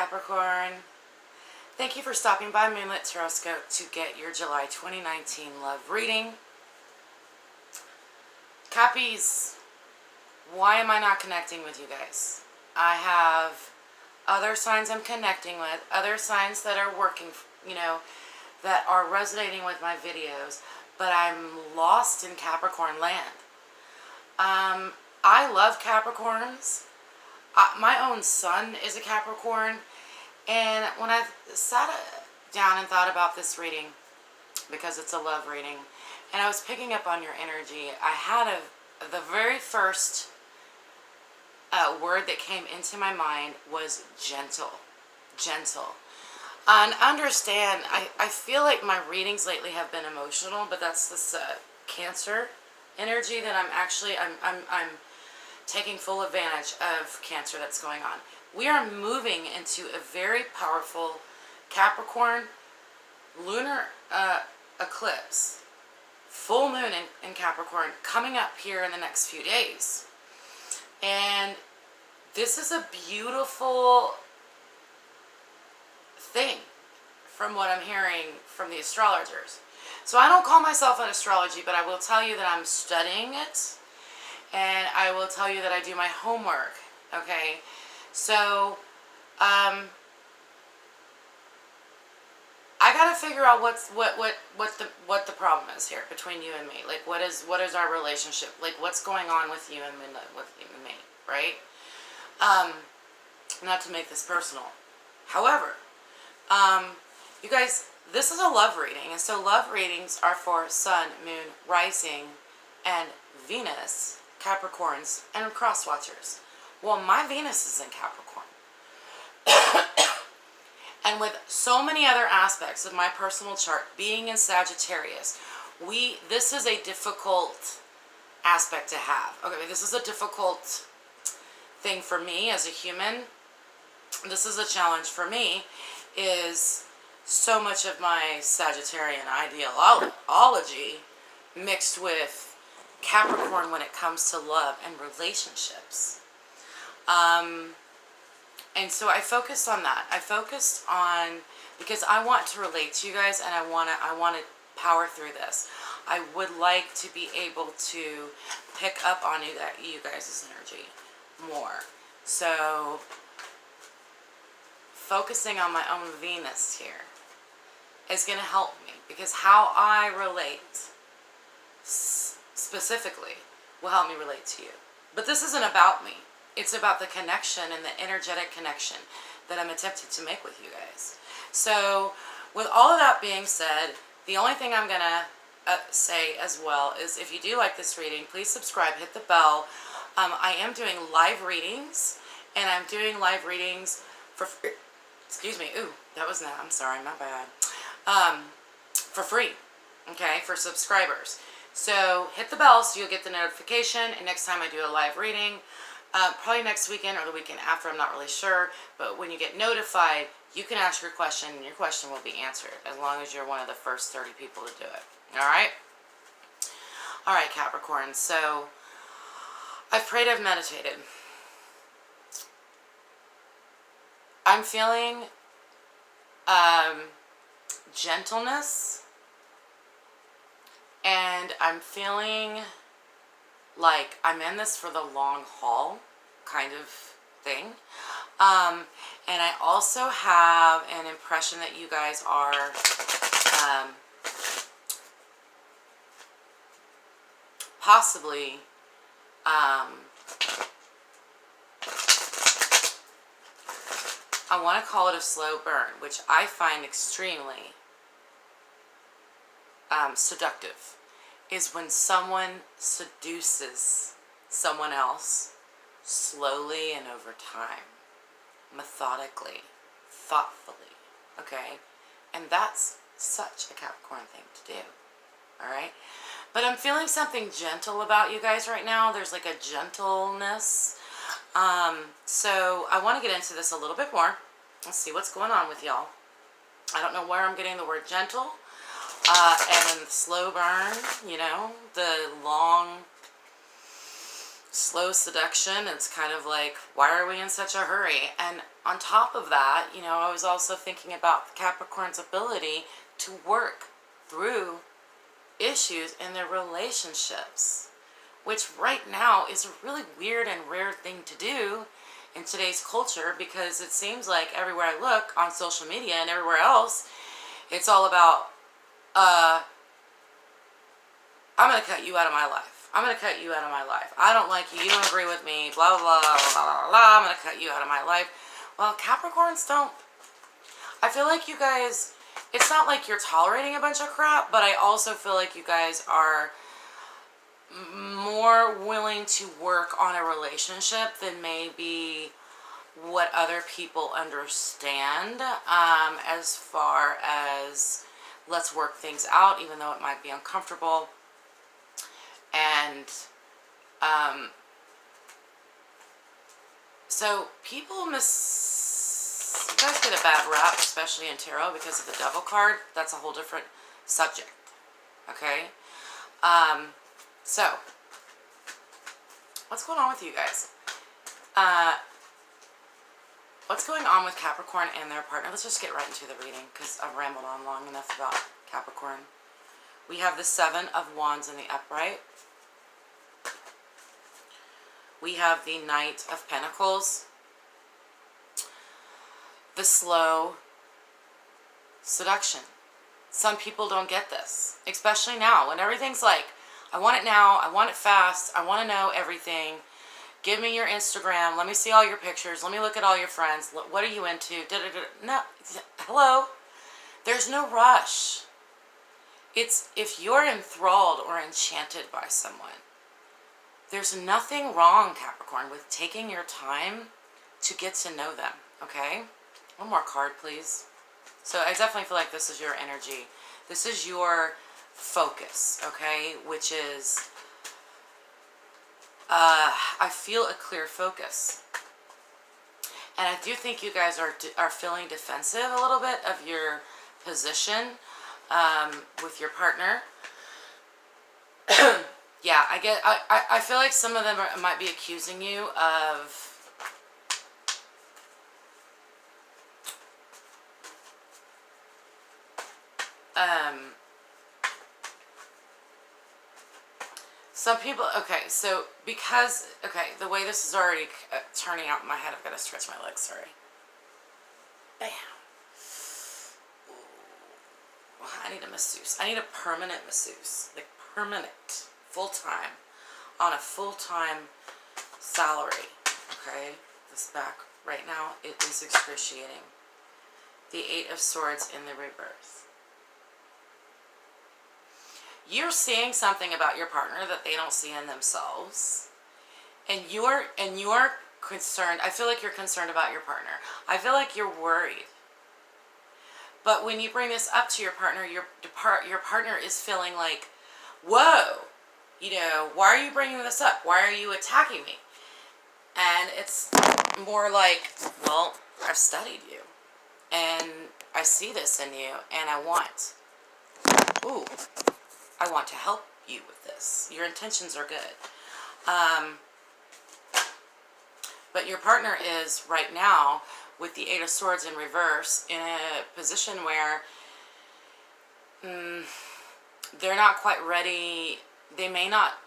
Capricorn. Thank you for stopping by Moonlit Tarotscope to get your July 2019 love reading. Cappies, why am I not connecting with you guys? I have other signs I'm connecting with, other signs that are working, that are resonating with my videos, but I'm lost in Capricorn land. I love Capricorns. My own son is a Capricorn, and when I sat down and thought about this reading, because it's a love reading, and I was picking up on your energy, I had the very first word that came into my mind was gentle. Gentle. And understand, I feel like my readings lately have been emotional, but that's this Cancer energy that I'm taking full advantage of Cancer that's going on. We are moving into a very powerful Capricorn lunar eclipse, full moon in Capricorn coming up here in the next few days. And this is a beautiful thing from what I'm hearing from the astrologers. So I don't call myself an astrology, but I will tell you that I'm studying it. And I will tell you that I do my homework, okay? So, I gotta figure out what the problem is here between you and me. Like, what is our relationship? Like, what's going on with you and me, right? Not to make this personal. However, you guys, this is a love reading, and so love readings are for Sun, Moon, Rising, and Venus, Capricorns, and cross watchers. Well, my Venus is in Capricorn. And with so many other aspects of my personal chart being in Sagittarius, this is a difficult aspect to have. Okay, this is a difficult thing for me as a human. This is a challenge for me, is so much of my Sagittarian ideology mixed with Capricorn when it comes to love and relationships. And so I focused on that. I focused on, because I want to relate to you guys, and I want to power through this. I would like to be able to pick up on you guys' energy more. So focusing on my own Venus here is going to help me, because how I relate specifically will help me relate to you. But this isn't about me. It's about the connection and the energetic connection that I'm attempting to make with you guys. So with all of that being said, the only thing I'm going to say as well is, if you do like this reading, please subscribe, hit the bell. I am doing live readings, and I'm doing live readings for free. Excuse me. Ooh, that was not, I'm sorry, my bad. For free, okay, for subscribers. So hit the bell so you'll get the notification, and next time I do a live reading, probably next weekend or the weekend after, I'm not really sure, but when you get notified, you can ask your question, and your question will be answered, as long as you're one of the first 30 people to do it. Alright? Alright, Capricorn, so I've prayed, I've meditated. I'm feeling gentleness, and I'm feeling like I'm in this for the long haul kind of thing. And I also have an impression that you guys are possibly I want to call it a slow burn, which I find extremely seductive, is when someone seduces someone else slowly and over time, methodically, thoughtfully, okay? And that's such a Capricorn thing to do, all right? But I'm feeling something gentle about you guys right now. There's like a gentleness. So I want to get into this a little bit more. Let's see what's going on with y'all. I don't know where I'm getting the word gentle. And then the slow burn, the long slow seduction. It's kind of like, why are we in such a hurry? And on top of that, you know, I was also thinking about Capricorn's ability to work through issues in their relationships, which right now is a really weird and rare thing to do in today's culture, because it seems like everywhere I look on social media and everywhere else, it's all about, I'm going to cut you out of my life. I'm going to cut you out of my life. I don't like you. You don't agree with me. Blah, blah, blah, blah, blah, blah. I'm going to cut you out of my life. Well, Capricorns don't. I feel like you guys, it's not like you're tolerating a bunch of crap, but I also feel like you guys are more willing to work on a relationship than maybe what other people understand, as far as let's work things out, even though it might be uncomfortable. And so people you guys get a bad rap, especially in tarot, because of the Devil card. That's a whole different subject. Okay? So, what's going on with you guys? What's going on with Capricorn and their partner? Let's just get right into the reading, because I've rambled on long enough about Capricorn. We have the Seven of Wands in the upright. We have the Knight of Pentacles. The slow seduction. Some people don't get this, especially now when everything's like, I want it now, I want it fast, I want to know everything. Give me your Instagram, let me see all your pictures, let me look at all your friends, what are you into? No, hello, there's no rush. It's if you're enthralled or enchanted by someone, there's nothing wrong, Capricorn, with taking your time to get to know them, okay? One more card, please. So I definitely feel like this is your energy. This is your focus, okay? Which is, I feel a clear focus. And I do think you guys are feeling defensive a little bit of your position with your partner. Yeah, I feel like some of them might be accusing you of some people, okay, so because, okay, the way this is already turning out in my head, I've got to stretch my legs, sorry. Bam. Ooh. I need a masseuse. I need a permanent masseuse. Like, permanent. Full-time. On a full-time salary. Okay? This back right now, it is excruciating. The Eight of Swords in the reverse. You're seeing something about your partner that they don't see in themselves. And you're concerned. I feel like you're concerned about your partner. I feel like you're worried. But when you bring this up to your partner, your partner is feeling like, whoa, you know, why are you bringing this up? Why are you attacking me? And it's more like, well, I've studied you. And I see this in you. And I want to help you with this. Your intentions are good. But your partner is right now with the Eight of Swords in reverse in a position where they're not quite ready. They may not.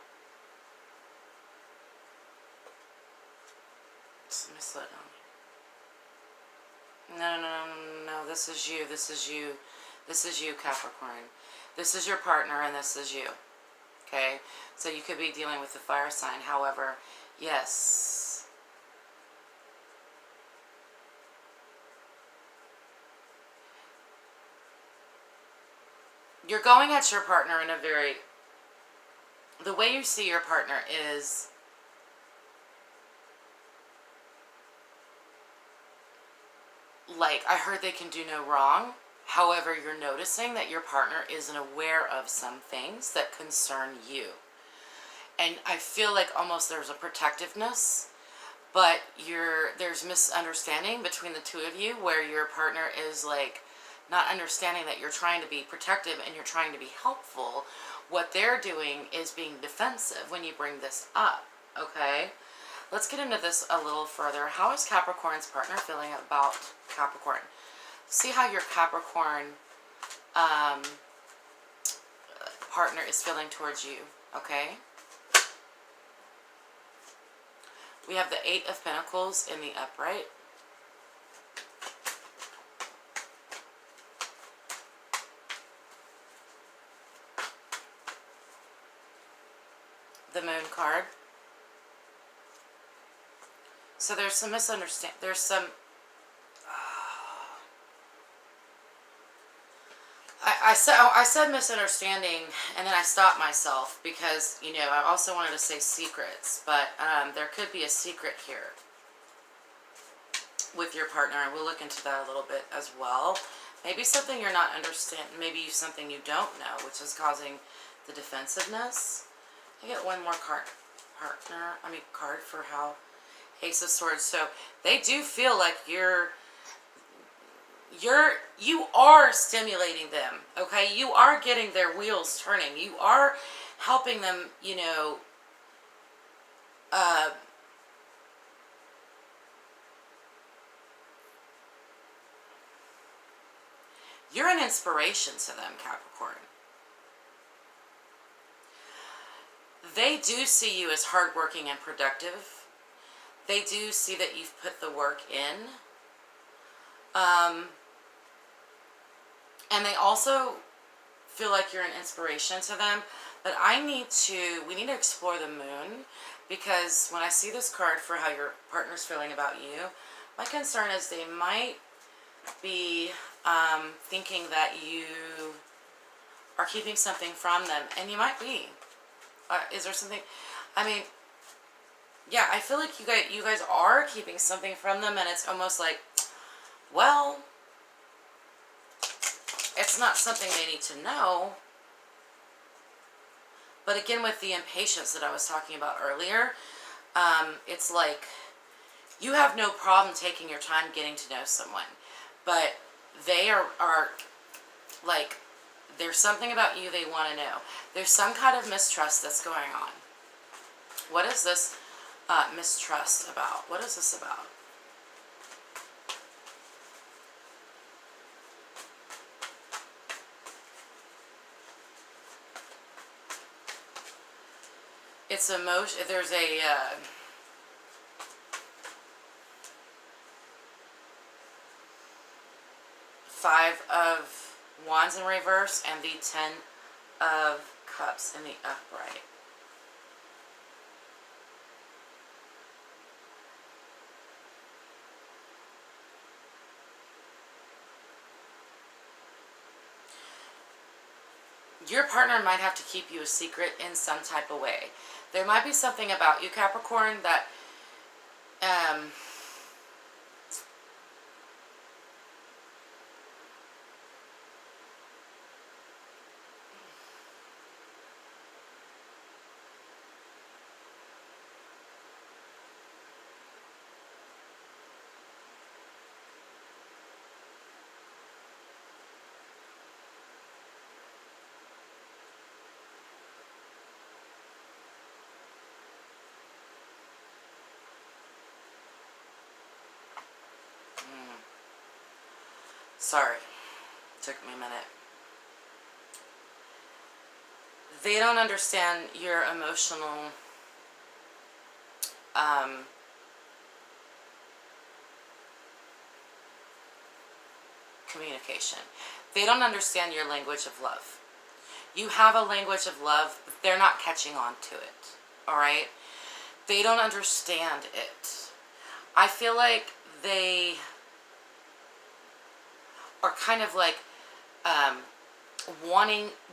Let me slow down. No. This is you. This is you. This is you, Capricorn. This is your partner and this is you. Okay? So you could be dealing with the fire sign. However, yes. You're going at your partner in a very... The way you see your partner is... like, I heard they can do no wrong. However, you're noticing that your partner isn't aware of some things that concern you. And I feel like almost there's a protectiveness, but there's misunderstanding between the two of you where your partner is like not understanding that you're trying to be protective and you're trying to be helpful. What they're doing is being defensive when you bring this up, Okay? Let's get into this a little further. How is Capricorn's partner feeling about Capricorn? See how your Capricorn partner is feeling towards you, okay? We have the Eight of Pentacles in the upright. The Moon card. So there's some misunderstanding. There's some... I said misunderstanding, and then I stopped myself because, you know, I also wanted to say secrets, but there could be a secret here with your partner, and we'll look into that a little bit as well. Maybe something you're not understanding, maybe something you don't know, which is causing the defensiveness. I get one more card for how Ace of Swords. So they do feel like you are stimulating them, okay? You are getting their wheels turning. You are helping them, you know, you're an inspiration to them, Capricorn. They do see you as hardworking and productive. They do see that you've put the work in. And they also feel like you're an inspiration to them. But we need to explore the moon, because when I see this card for how your partner's feeling about you, my concern is they might be thinking that you are keeping something from them, and you might be. Is there something? I mean, yeah, I feel like you guys are keeping something from them, and it's almost like, well, it's not something they need to know. But again, with the impatience that I was talking about earlier, it's like you have no problem taking your time getting to know someone, but they are like, there's something about you they want to know. There's some kind of mistrust that's going on. What is this mistrust about? What is this about? It's emotion. There's a Five of Wands in reverse and the Ten of Cups in the upright. Your partner might have to keep you a secret in some type of way. There might be something about you, Capricorn, that sorry, took me a minute. They don't understand your emotional communication. They don't understand your language of love. You have a language of love, but they're not catching on to it. All right? They don't understand it. I feel like they are kind of like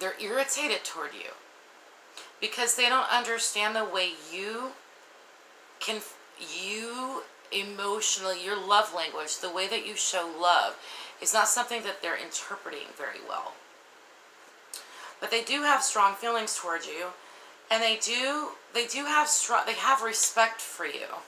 they're irritated toward you because they don't understand the way you emotionally, your love language, the way that you show love is not something that they're interpreting very well. But they do have strong feelings towards you, and they have respect for you.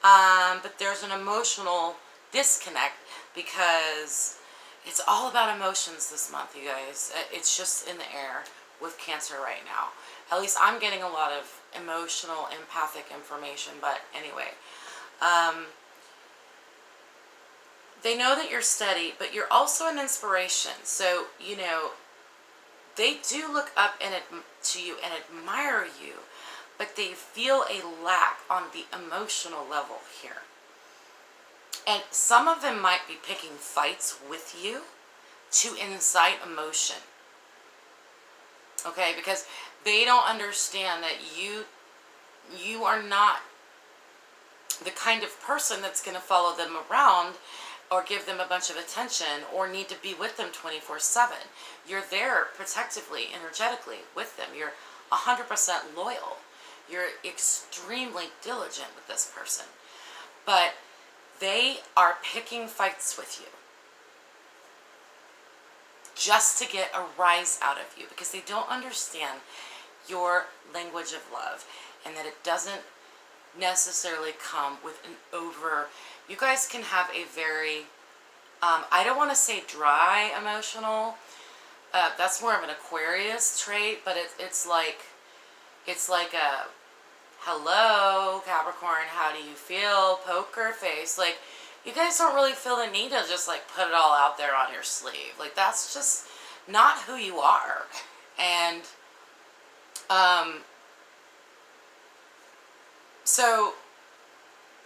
But there's an emotional disconnect because it's all about emotions this month, you guys. It's just in the air with Cancer right now. At least I'm getting a lot of emotional, empathic information. But anyway, they know that you're steady, but you're also an inspiration. So, you know, they do look up to you and admire you, but they feel a lack on the emotional level here. And some of them might be picking fights with you to incite emotion. Okay, because they don't understand that you are not the kind of person that's going to follow them around or give them a bunch of attention or need to be with them 24/7. You're there protectively, energetically with them. You're 100% loyal. You're extremely diligent with this person. But they are picking fights with you just to get a rise out of you, because they don't understand your language of love, and that it doesn't necessarily come with an you guys can have a very I don't want to say dry emotional, that's more of an Aquarius trait, but it's like a hello Capricorn, how do you feel, poker face. Like, you guys don't really feel the need to just like put it all out there on your sleeve. Like, that's just not who you are. And so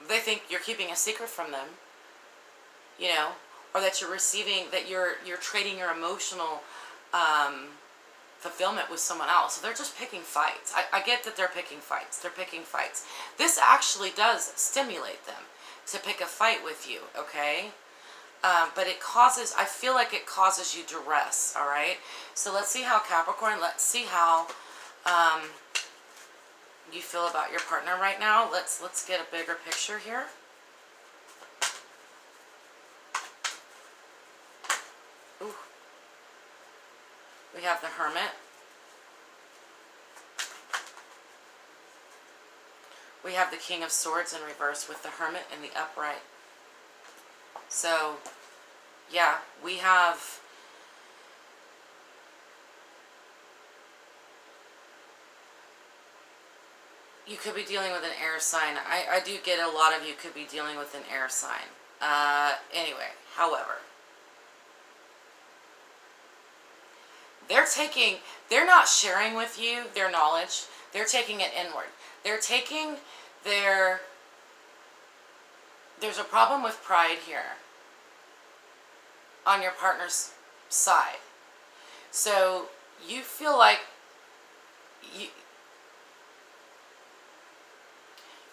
they think you're keeping a secret from them, you know, or that you're receiving, that you're trading your emotional fulfillment with someone else. So they're just picking fights. I get that they're picking fights. They're picking fights. This actually does stimulate them to pick a fight with you, okay? But it causes, I feel like it causes you duress, all right? So let's see how Capricorn, let's see how you feel about your partner right now. Let's get a bigger picture here. Ooh. We have the Hermit. We have the King of Swords in reverse with the Hermit in the upright. So, yeah, we have you could be dealing with an air sign. I do get a lot of you could be dealing with an air sign. Anyway, however, they're not sharing with you their knowledge. They're taking it inward. They're taking there's a problem with pride here on your partner's side. So you feel like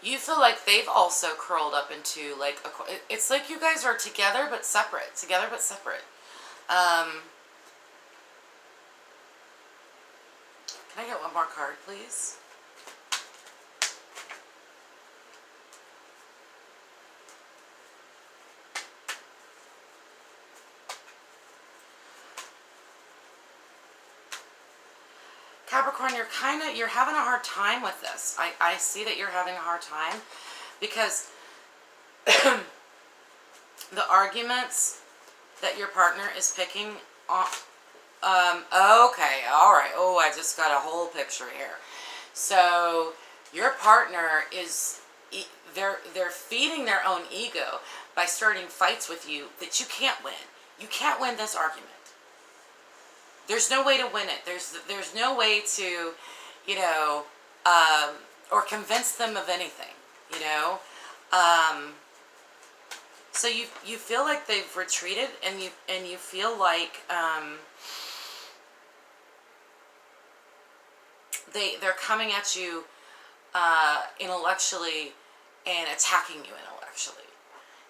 you feel like they've also curled up into like it's like you guys are together but separate. Together but separate. Can I get one more card, please? Capricorn, you're having a hard time with this. I see that you're having a hard time because the arguments that your partner is picking on. Okay, all right. Oh, I just got a whole picture here. So your partner is, they're feeding their own ego by starting fights with you that you can't win. You can't win this argument. There's no way to win it. There's no way to, you know, or convince them of anything, you know. So you feel like they've retreated, and you feel like they're coming at you intellectually and attacking you intellectually.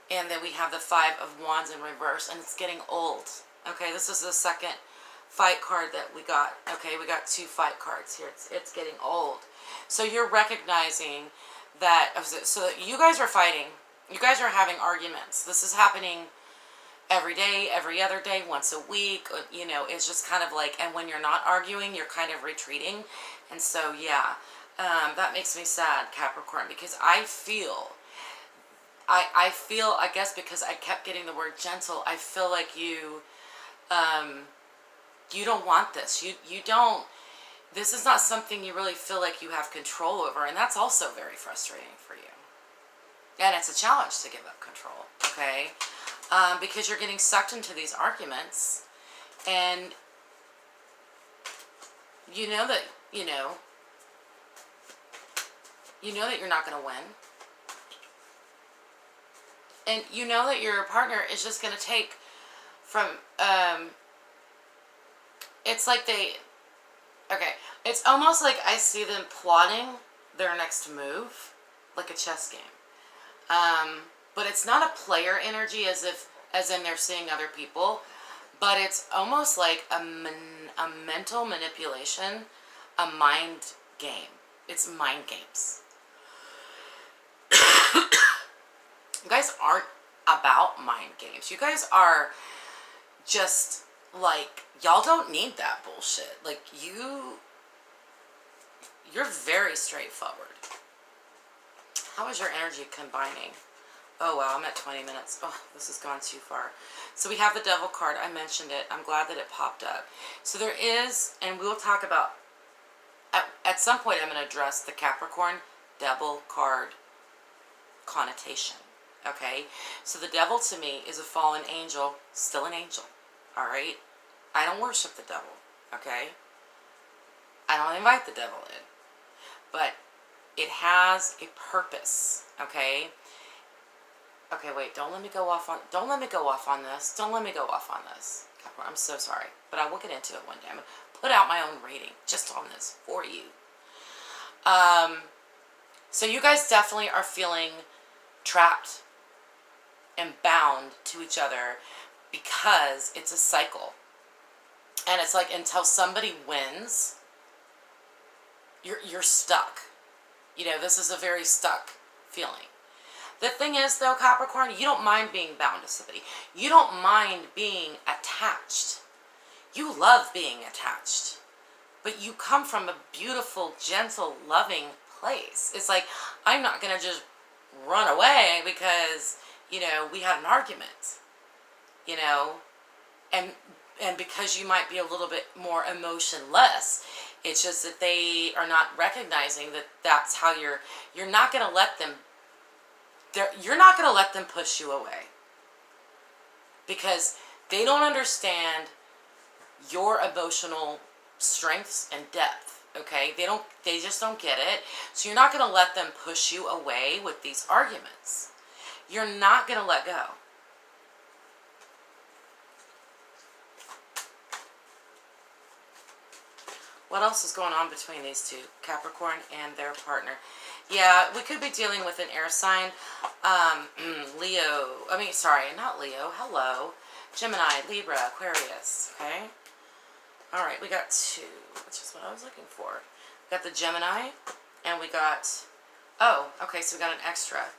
And then we have the Five of Wands in reverse, and it's getting old. Okay, this is the second fight card that we got. Okay, we got two fight cards here. It's getting old. So you're recognizing that, so you guys are fighting. You guys are having arguments. This is happening every day, every other day, once a week. You know, it's just kind of like, and when you're not arguing, you're kind of retreating. And so, yeah, that makes me sad, Capricorn, because I feel, I guess because I kept getting the word gentle, I feel like you don't want this. You don't, this is not something you really feel like you have control over, and that's also very frustrating for you. And it's a challenge to give up control, okay? Because you're getting sucked into these arguments, and you know that, you know that you're not going to win. And you know that your partner is just going to take from, it's like okay, it's almost like I see them plotting their next move, like a chess game. But it's not a player energy as in they're seeing other people, but it's almost like a mental manipulation, a mind game. It's mind games. You guys aren't about mind games. You guys are just like, y'all don't need that bullshit. Like, you're very straightforward. How is your energy combining? Oh, wow, I'm at 20 minutes. Oh, this has gone too far. So we have the Devil card. I mentioned it. I'm glad that it popped up. So there is, and we'll talk about, at some point I'm going to address the Capricorn Devil card connotation. Okay? So the Devil to me is a fallen angel, still an angel. All right? I don't worship the devil. Okay? I don't invite the devil in. But it has a purpose. Okay? Okay, wait, don't let me go off on this. Don't let me go off on this. Capricorn, I'm so sorry. But I will get into it one day. I'm going to put out my own rating just on this for you. So you guys definitely are feeling trapped and bound to each other because it's a cycle. And it's like until somebody wins, you're stuck. You know, this is a very stuck feeling. The thing is, though, Capricorn, you don't mind being bound to somebody. You don't mind being attached. You love being attached. But you come from a beautiful, gentle, loving place. It's like, I'm not going to just run away because, you know, we had an argument. You know, and because you might be a little bit more emotionless, it's just that they are not recognizing that that's how you're not going to let them, you're not going to let them push you away. Because they don't understand your emotional strengths and depth, okay? They just don't get it. So you're not going to let them push you away with these arguments. You're not going to let go. What else is going on between these two, Capricorn and their partner? Yeah, we could be dealing with an air sign. Not Leo. Hello. Gemini, Libra, Aquarius. Okay. All right, we got two, which is what I was looking for. We got the Gemini, and we got, okay, so we got an extra.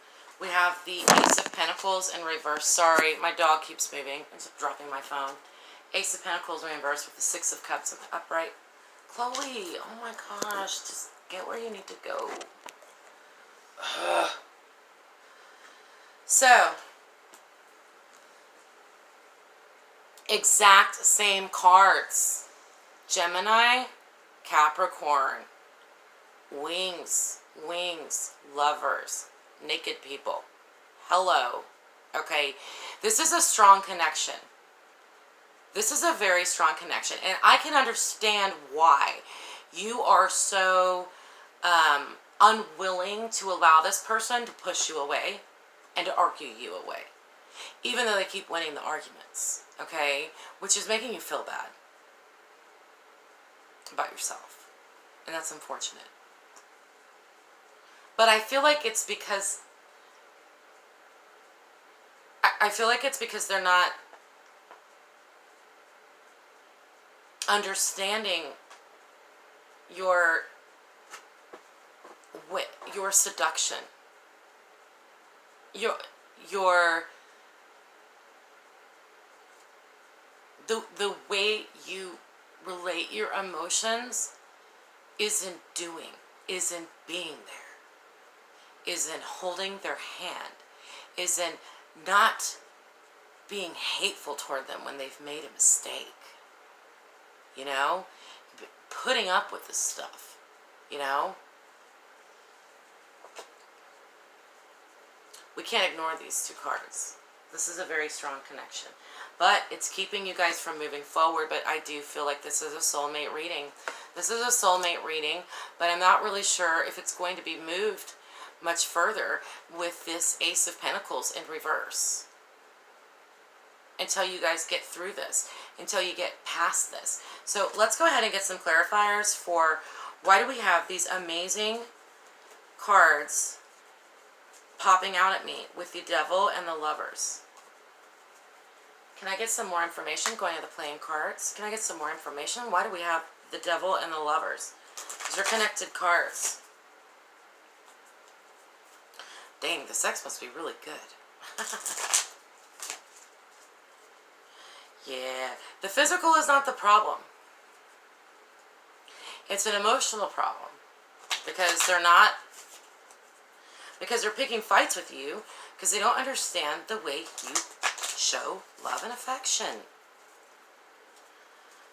We have the Ace of Pentacles in reverse. Sorry, my dog keeps moving. I'm just dropping my phone. Ace of Pentacles in reverse with the Six of Cups in the upright. Chloe, oh my gosh, just get where you need to go. Ugh. So, exact same cards. Gemini, Capricorn, wings, lovers, naked people. Hello. Okay, this is a strong connection. This is a very strong connection, and I can understand why you are so unwilling to allow this person to push you away and to argue you away, even though they keep winning the arguments, okay? Which is making you feel bad about yourself, and that's unfortunate. But I feel like it's because they're not understanding your seduction, the way you relate your emotions isn't being there, isn't holding their hand, isn't not being hateful toward them when they've made a mistake. You know, putting up with this stuff, you know? We can't ignore these two cards. This is a very strong connection. But it's keeping you guys from moving forward. But I do feel like this is a soulmate reading. This is a soulmate reading. But I'm not really sure if it's going to be moved much further with this Ace of Pentacles in reverse. Until you guys get through this. Until you get past this. So let's go ahead and get some clarifiers for why do we have these amazing cards popping out at me with the Devil and the Lovers. Can I get some more information going to the playing cards? Can I get some more information? Why do we have the Devil and the Lovers? These are connected cards. Dang, the sex must be really good. Yeah, the physical is not the problem. It's an emotional problem. Because they're picking fights with you because they don't understand the way you show love and affection.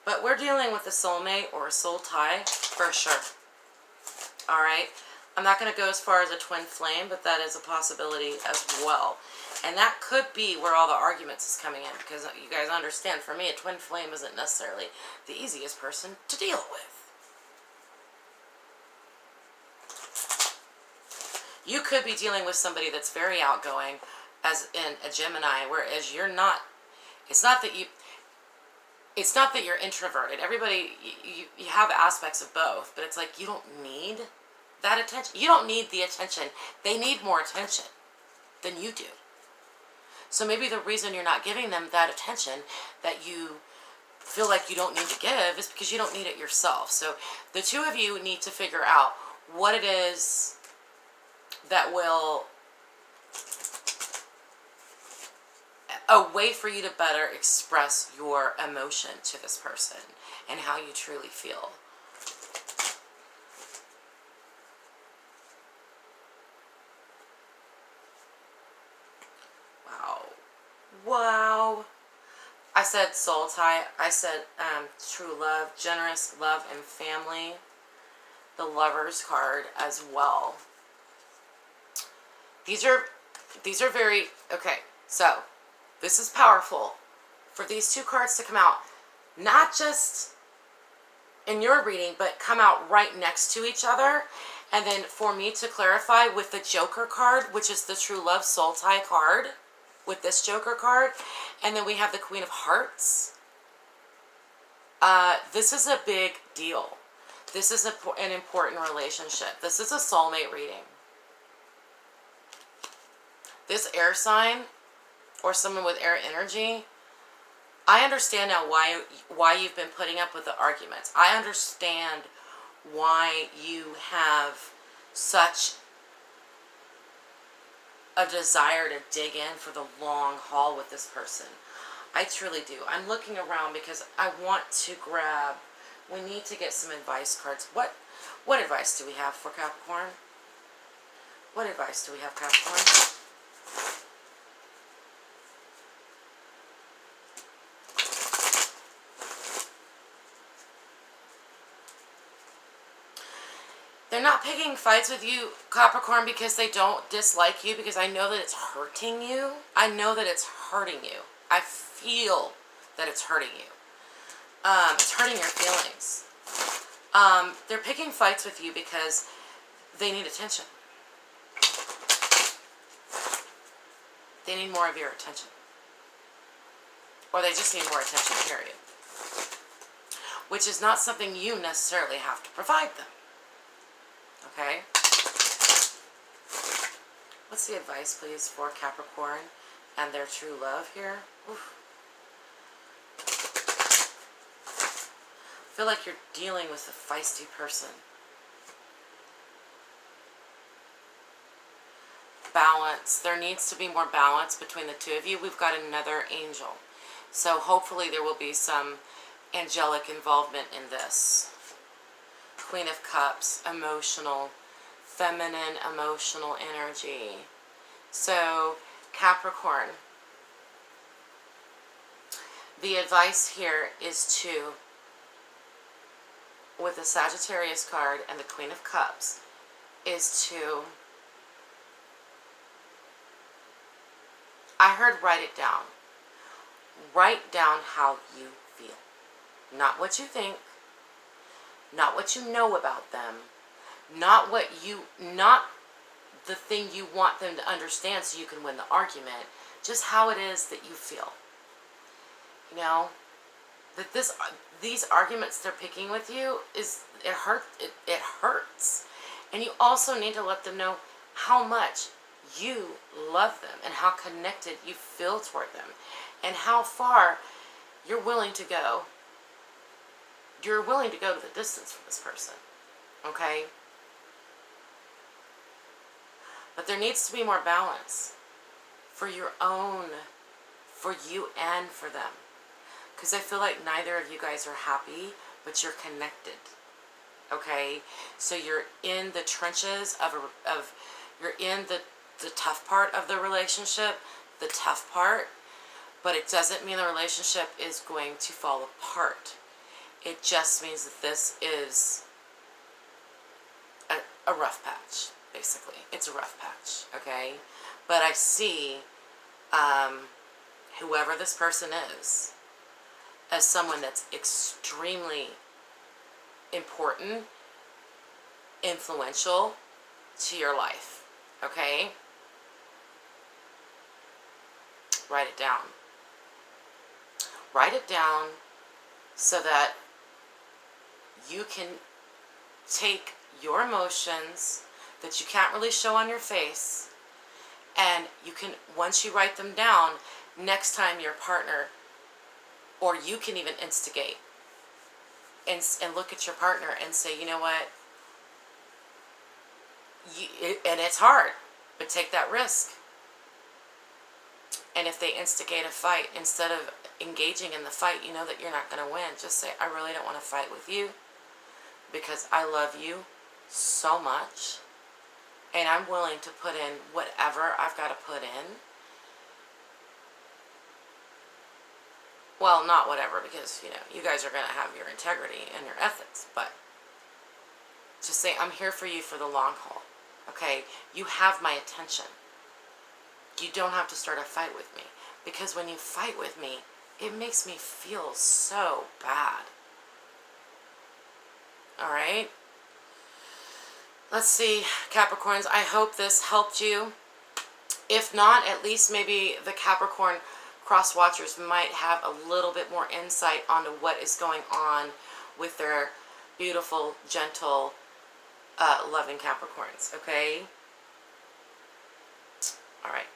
But we're dealing with a soulmate or a soul tie for sure. Alright? I'm not going to go as far as a twin flame, but that is a possibility as well. And that could be where all the arguments is coming in. Because you guys understand, for me, a twin flame isn't necessarily the easiest person to deal with. You could be dealing with somebody that's very outgoing, as in a Gemini, whereas you're not. It's not that you're introverted. Everybody, you have aspects of both, but it's like you don't need that attention. You don't need the attention. They need more attention than you do. So maybe the reason you're not giving them that attention that you feel like you don't need to give is because you don't need it yourself. So the two of you need to figure out what it is that will, a way for you to better express your emotion to this person and how you truly feel. Wow. Wow. I said soul tie. I said true love, generous love and family. The Lovers card as well. These are very, okay, so this is powerful for these two cards to come out, not just in your reading, but come out right next to each other. And then for me to clarify with the Joker card, which is the True Love Soul Tie card, with this Joker card. And then we have the Queen of Hearts. This is a big deal. This is an important relationship. This is a soulmate reading. This air sign, or someone with air energy, I understand now why you've been putting up with the arguments. I understand why you have such a desire to dig in for the long haul with this person. I truly do. I'm looking around because I want to grab, we need to get some advice cards. What advice do we have for Capricorn? What advice do we have, Capricorn? They're not picking fights with you, Capricorn, because they don't dislike you, because I know that it's hurting you. I know that it's hurting you. I feel that it's hurting you. It's hurting your feelings. They're picking fights with you because they need attention. They need more of your attention. Or they just need more attention, period. Which is not something you necessarily have to provide them. Okay? What's the advice, please, for Capricorn and their true love here? Oof. I feel like you're dealing with a feisty person. Balance. There needs to be more balance between the two of you. We've got another angel. So hopefully there will be some angelic involvement in this. Queen of Cups, emotional, feminine, emotional energy. So, Capricorn, the advice here is to with the Sagittarius card and the Queen of Cups is to, I heard write it down. Write down how you feel. Not what you think, not what you know about them, not the thing you want them to understand so you can win the argument, just how it is that you feel. You know, that these arguments they're picking with you it hurts. And you also need to let them know how much you love them and how connected you feel toward them and how far you're willing to go. You're willing to go to the distance for this person. Okay? But there needs to be more balance for your own, for you and for them. Because I feel like neither of you guys are happy, but you're connected. Okay? So you're in the trenches you're in the tough part of the relationship, the tough part, but it doesn't mean the relationship is going to fall apart. It just means that this is a rough patch, basically. It's a rough patch, okay? But I see whoever this person is as someone that's extremely important, influential to your life, okay? Write it down. Write it down so that you can take your emotions that you can't really show on your face, and you can, once you write them down, next time your partner, or you can even instigate and look at your partner and say, you know what, and it's hard, but take that risk. And if they instigate a fight, instead of engaging in the fight, you know that you're not going to win. Just say, I really don't want to fight with you because I love you so much. And I'm willing to put in whatever I've got to put in. Well, not whatever, because, you know, you guys are going to have your integrity and your ethics. But just say, I'm here for you for the long haul. Okay? You have my attention. You don't have to start a fight with me. Because when you fight with me, it makes me feel so bad. Alright? Let's see, Capricorns. I hope this helped you. If not, at least maybe the Capricorn cross watchers might have a little bit more insight onto what is going on with their beautiful, gentle, loving Capricorns. Okay? Alright.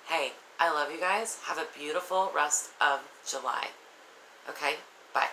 Hey, I love you guys. Have a beautiful rest of July. Okay? Bye.